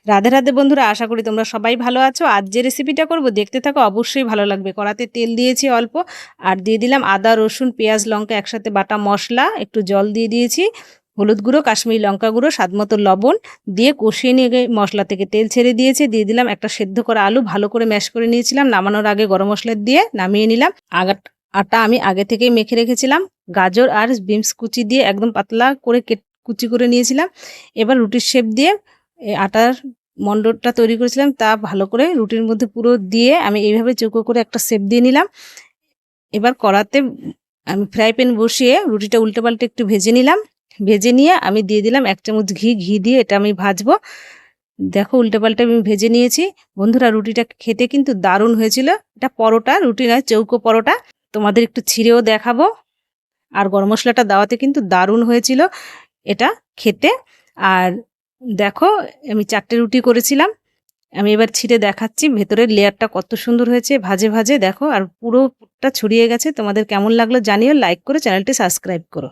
রাধে রাধে বন্ধুরা, আশা করি তোমরা সবাই ভালো আছো। আজ যে রেসিপিটা করব দেখতে থাকো, অবশ্যই ভালো লাগবে। কড়াতে তেল দিয়েছি অল্প, আর দিয়ে দিলাম আদা রসুন পেঁয়াজ লঙ্কা একসাথে বাটা মশলা, একটু জল দিয়ে দিয়েছি, হলুদ গুঁড়ো কাশ্মীরি লঙ্কা গুঁড়ো স্বাদমতো লবণ দিয়ে কষিয়ে নিয়ে মশলা থেকে তেল ছেড়ে দিয়েছে। দিয়ে দিলাম একটা সেদ্ধ করা আলু, ভালো করে ম্যাশ করে নিয়েছিলাম। নামানোর আগে গরম মশলা দিয়ে নামিয়ে নিলাম। আটা আমি আগে থেকেই মেখে রেখেছিলাম। গাজর আর বিনস কুচি দিয়ে একদম পাতলা করে কুচি করে নিয়েছিলাম। এবার রুটির শেপ দিয়ে আটার মণ্ডটা তৈরি করেছিলাম তা ভালো করে রুটির মধ্যে পুরো দিয়ে আমি এইভাবে চৌকো করে একটা শেপ দিয়ে নিলাম। এবার কড়াতে আমি ফ্রাই প্যান বসিয়ে রুটিটা উল্টে পাল্টে একটু ভেজে নিলাম। ভেজে নিয়ে আমি দিয়ে দিলাম 1 চামচ ঘি দিয়ে এটা আমি ভাজবো। দেখো উল্টে পাল্টে আমি ভেজে নিয়েছি। বন্ধুরা, রুটিটা খেতে কিন্তু দারুণ হয়েছিল। এটা পরোটা, রুটি নয়, চৌকো পরোটা। তোমাদের একটু ছিঁড়েও দেখাবো। আর গরম মশলাটা দেওয়াতে কিন্তু দারুণ হয়েছিল এটা খেতে। আর দেখো, আমি 4টে রুটি করেছিলাম। আমি এবার ছিঁড়ে দেখাচ্ছি ভেতরের লেয়ারটা কত সুন্দর হয়েছে ভাজে ভাজে। দেখো, আর পুরোটা ছড়িয়ে গেছে। তোমাদের কেমন লাগলো জানিও, লাইক করে চ্যানেলটি সাবস্ক্রাইব করো।